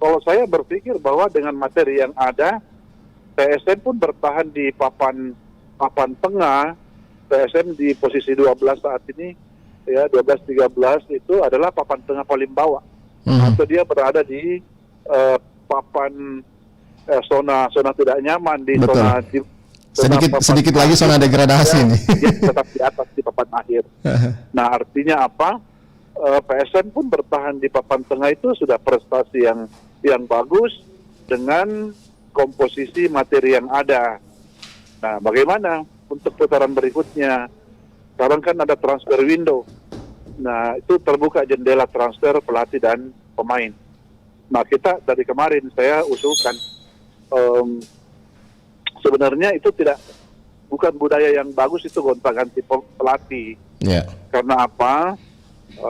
kalau saya berpikir bahwa dengan materi yang ada, PSM pun bertahan di papan tengah. PSM di posisi 12 saat ini, ya 12-13 itu adalah papan tengah paling bawah. Atau dia berada di papan zona tidak nyaman, di Betul. Sedikit lagi zona degradasi nih. Dia tetap di atas di papan akhir. Nah, artinya apa? PSM pun bertahan di papan tengah itu sudah prestasi yang bagus dengan komposisi materi yang ada. Nah, bagaimana untuk putaran berikutnya? Sekarang kan ada transfer window. Nah, itu terbuka jendela transfer pelatih dan pemain. Nah, kita dari kemarin saya usulkan sebenarnya itu bukan budaya yang bagus itu gonta-ganti pelatih. Yeah. Karena apa?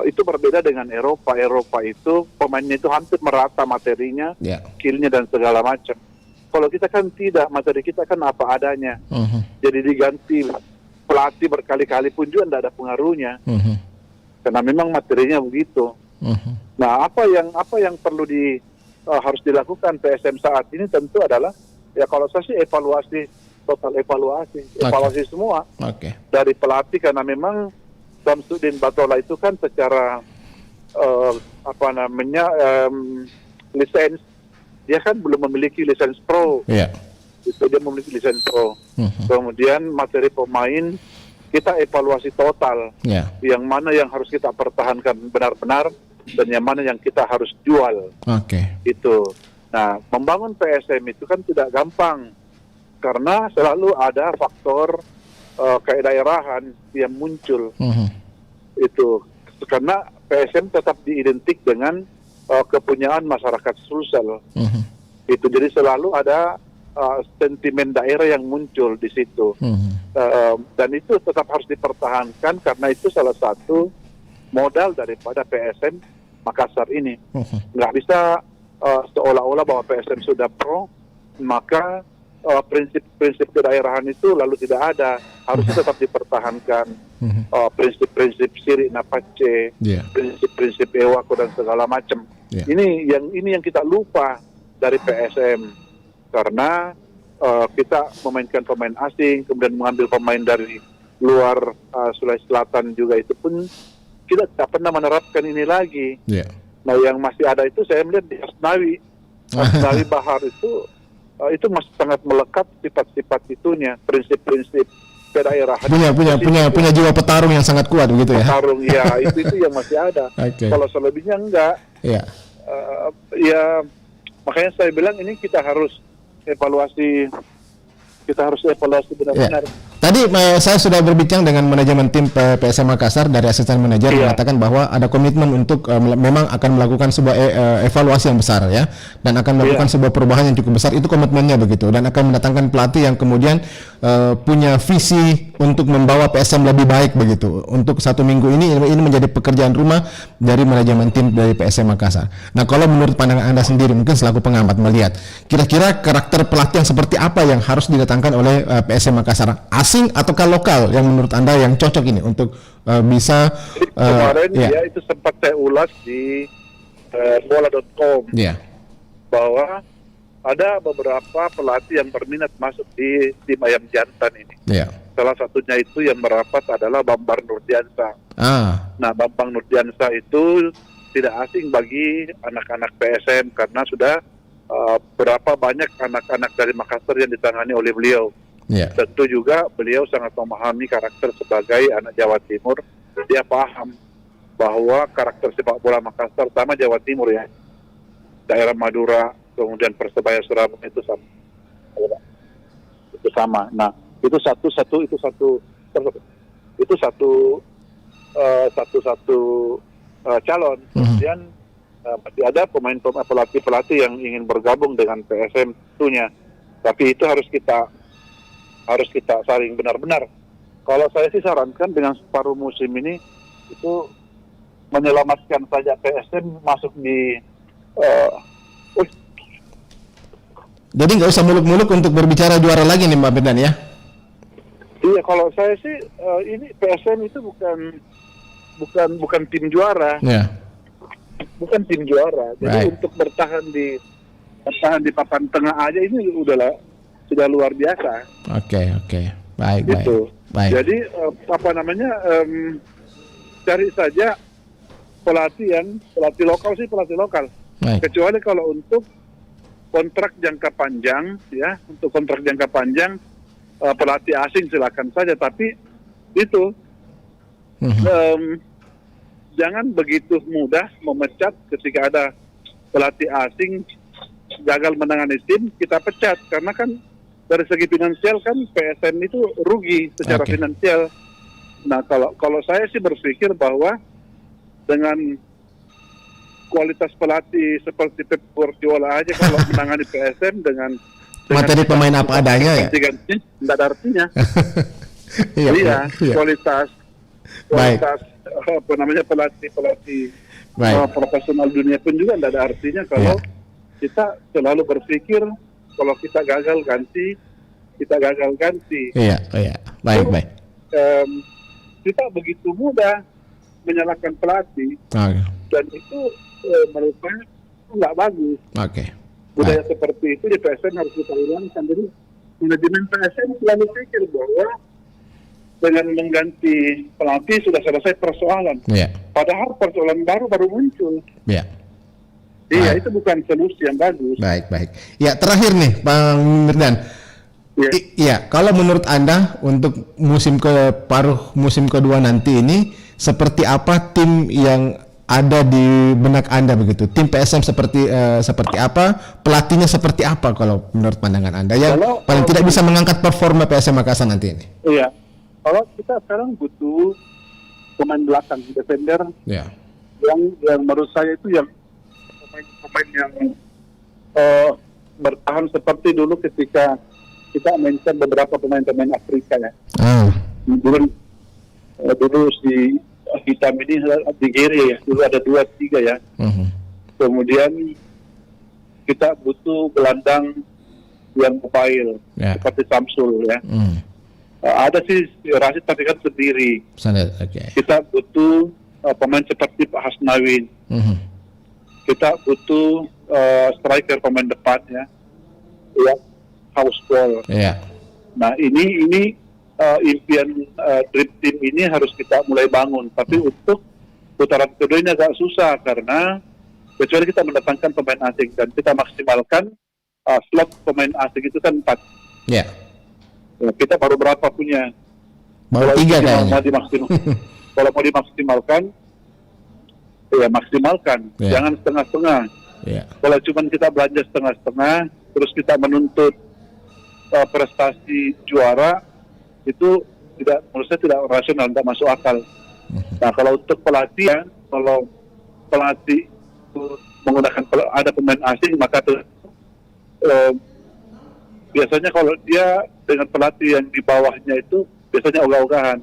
Itu berbeda dengan Eropa. Eropa itu pemainnya itu hampir merata materinya, skillnya dan segala macam. Kalau kita kan tidak, materi kita kan apa adanya. Jadi diganti pelatih berkali-kali pun juga tidak ada pengaruhnya. Karena memang materinya begitu. Nah, apa yang perlu harus dilakukan PSM saat ini tentu adalah, ya kalau saya sih total evaluasi semua dari pelatih, karena memang Samsudin Batola itu kan secara lisens, dia kan belum memiliki lisens pro. Itu dia memiliki lisens pro. Kemudian materi pemain kita evaluasi total, yang mana yang harus kita pertahankan benar-benar dan yang mana yang kita harus jual. Itu. Nah, membangun PSM itu kan tidak gampang karena selalu ada faktor kedaerahan yang muncul. Itu karena PSM tetap diidentik dengan kepunyaan masyarakat Sulsel. Itu jadi selalu ada sentimen daerah yang muncul di situ. Dan itu tetap harus dipertahankan karena itu salah satu modal daripada PSM Makassar ini. Nggak bisa seolah-olah bahwa PSM sudah pro, maka prinsip-prinsip kedaerahan itu lalu tidak ada. Harusnya tetap dipertahankan. Prinsip-prinsip Siri Napace, prinsip-prinsip Ewako dan segala macam. Ini yang kita lupa dari PSM karena kita memainkan pemain asing, kemudian mengambil pemain dari luar Sulawesi Selatan juga, itu pun kita tidak pernah menerapkan ini lagi. Nah, yang masih ada itu saya melihat di Asnawi Bahar itu masih sangat melekat sifat-sifat itunya, prinsip-prinsip kedaerahan. Punya jiwa petarung yang sangat kuat begitu ya. Petarung ya, itu yang masih ada. Kalau selebihnya enggak. Ya makanya saya bilang ini kita harus evaluasi benar-benar. Tadi saya sudah berbincang dengan manajemen tim PSM Makassar dari asisten manajer, mengatakan bahwa ada komitmen untuk memang akan melakukan sebuah evaluasi yang besar ya, dan akan melakukan sebuah perubahan yang cukup besar. Itu komitmennya begitu, dan akan mendatangkan pelatih yang kemudian punya visi untuk membawa PSM lebih baik begitu. Untuk 1 minggu ini menjadi pekerjaan rumah dari manajemen tim dari PSM Makassar. Nah, kalau menurut pandangan Anda sendiri, mungkin selaku pengamat melihat, kira-kira karakter pelatih yang seperti apa yang harus didatangkan oleh PSM Makassar? asing ataukah lokal yang menurut Anda yang cocok ini untuk bisa Kemarin ya. dia itu sempat saya ulas di bola.com Ya. bahwa ada beberapa pelatih yang berminat masuk di tim Ayam Jantan ini. Ya. Salah satunya itu yang merapat adalah Bambang Nurdiansyah. Nah, Bambang Nurdiansyah itu tidak asing bagi anak-anak PSM karena sudah berapa banyak anak-anak dari Makassar yang ditangani oleh beliau. Ya. Tentu juga beliau sangat memahami karakter sebagai anak Jawa Timur. Dia paham bahwa karakter sepak bola Makassar, sama Jawa Timur ya, daerah Madura, kemudian Persebaya Surabaya itu sama. Itu sama. Nah, itu satu calon. Kemudian masih ada pelatih yang ingin bergabung dengan PSM tentunya. Tapi itu harus kita saring benar-benar. Kalau saya sih sarankan dengan separuh musim ini itu menyelamatkan saja PSM masuk di Jadi nggak usah muluk-muluk untuk berbicara juara lagi nih Mbak Firdan ya? Iya, kalau saya sih ini PSM itu bukan tim juara. Ya. Bukan tim juara. Jadi Right. untuk bertahan di papan tengah aja ini sudah luar biasa. Oke. Baik. Gitu. Baik. Jadi cari saja pelatih lokal. Baik. Kecuali kalau untuk kontrak jangka panjang ya, pelatih asing silakan saja, tapi itu jangan begitu mudah memecat ketika ada pelatih asing gagal menangani tim, kita pecat karena kan dari segi finansial kan PSM itu rugi secara Oke. finansial. Nah, kalau saya sih berpikir bahwa dengan kualitas pelatih seperti Pep Guardiola aja kalau menangani PSM dengan Materi pemain apa adanya ya? ganti-ganti, tidak ada artinya. Iya. Kualitas pelatih Baik. profesional dunia pun juga tidak ada artinya kalau kita selalu berpikir kalau kita gagal ganti. Iya. Baik. Kita begitu mudah menyalahkan pelatih Oke. dan itu menurut saya nggak bagus. Oke. Budaya seperti itu di PSM harus kita hilangkan. Jadi manajemen PSM selalu pikir bahwa dengan mengganti pelatih sudah selesai persoalan. Iya. Padahal persoalan baru muncul. Iya. Iya, Baik. itu bukan solusi yang bagus. Baik. Ya, terakhir nih Bang Firdan. Iya. Iya, kalau menurut Anda untuk paruh musim kedua nanti ini seperti apa tim yang ada di benak Anda begitu? Tim PSM seperti apa? Pelatihnya seperti apa kalau menurut pandangan Anda yang paling tidak bisa mengangkat performa PSM Makassar nanti ini? Iya. Kalau kita sekarang butuh pemain belakang, defender Ya. yang menurut saya itu yang pemain yang bertahan seperti dulu ketika kita mainkan beberapa pemain Afrika ya. Dulu si hitam ini Nigeria ya, dulu ada 2-3 ya. Kemudian kita butuh gelandang yang mobile seperti Samsul ya. Ada sih Rashid tapi kan sendiri. Kita butuh pemain seperti Pak Hasnawi. Kita butuh striker pemain depan ya, Houseball. Nah ini impian dream team ini harus kita mulai bangun. Tapi untuk putaran kedua ini agak susah karena kecuali kita mendatangkan pemain asing dan kita maksimalkan slot pemain asing itu kan 4. Ya, kita baru berapa punya? Baru 3 kayaknya. Kalau mau dimaksimalkan, ya maksimalkan. Jangan setengah-setengah. Kalau cuma kita belanja setengah-setengah, terus kita menuntut prestasi juara, itu menurut saya tidak rasional, tidak masuk akal. Nah, kalau untuk pelatih, kalau pelatih menggunakan ada pemain asing, maka biasanya kalau dia dengan pelatih yang di bawahnya itu biasanya ogah-ogahan.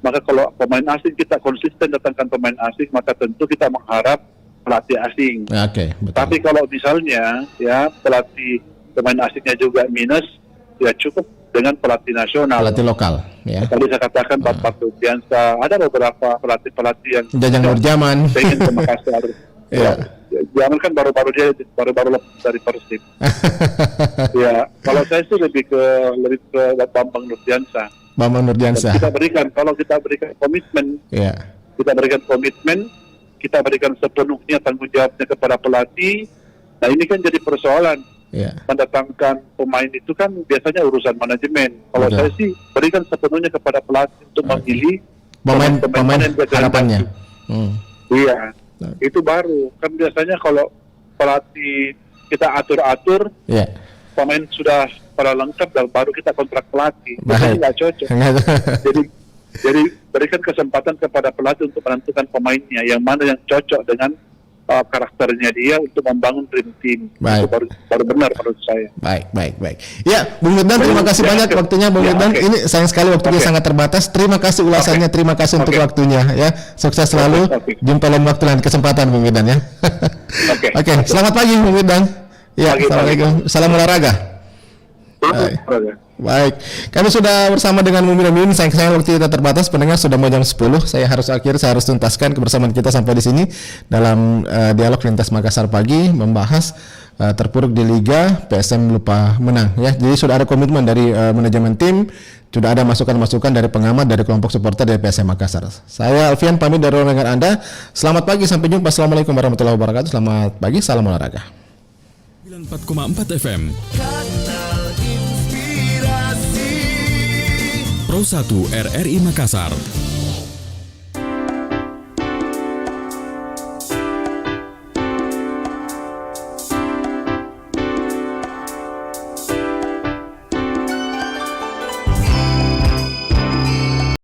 Maka kalau pemain asing kita konsisten datangkan pemain asing, maka tentu kita mengharap pelatih asing. Betul. Tapi kalau misalnya ya pelatih pemain asingnya juga minus, ya cukup dengan pelatih nasional. Pelatih lokal, ya. Tadi saya katakan Bapak Rudiansa, ada beberapa pelatih yang Jajang Nurjaman. saya ingin ke Makassar. Ya. Jangan kan baru-baru lepas dari Persib. Ya, kalau saya sih lebih ke Bambang Nurdiansa. Bambang Nurdiansa. Kalau kita berikan komitmen, Ya. kita berikan sepenuhnya tanggung jawabnya kepada pelatih. Nah ini kan jadi persoalan. Ya. Mendatangkan pemain itu kan biasanya urusan manajemen. Kalau Betul. saya sih berikan sepenuhnya kepada pelatih untuk memilih Pemain yang dia harapannya. kehendaki. Iya, itu baru. Kan biasanya kalau pelatih kita atur-atur, Ya. pemain sudah pada lengkap dan baru kita kontrak pelatih. Baik. Biasanya nggak cocok. Jadi berikan kesempatan kepada pelatih untuk menentukan pemainnya yang mana yang cocok dengan karakternya dia untuk membangun dream team. Baik. Itu baru benar menurut saya. Baik. Ya, Bung Firdan, terima kasih banyak waktunya, Bung Firdan. oke. Ini sayang sekali waktunya sangat terbatas. Terima kasih ulasannya, terima kasih untuk waktunya. Ya, sukses selalu. Oke. Jumpa lain waktu dan kesempatan, Bung Firdan ya. Oke, selamat pagi, Bung Firdan. Ya, Pagi. assalamualaikum. Salam olahraga. Baik, kami sudah bersama dengan Bung Firdan. Sayang waktu kita terbatas, pendengar sudah mau jam 10. Saya harus tuntaskan kebersamaan kita sampai di sini dalam dialog lintas Makassar pagi membahas terpuruk di Liga, PSM lupa menang. Ya, jadi sudah ada komitmen dari manajemen tim, sudah ada masukan-masukan dari pengamat, dari kelompok supporter dari PSM Makassar. Saya Alfian pamit dari ruangan Anda. Selamat pagi, sampai jumpa. Assalamualaikum warahmatullahi wabarakatuh. Selamat pagi, salam olahraga. 94,4 FM. Kanal Inspirasi Pro 1 RRI Makassar.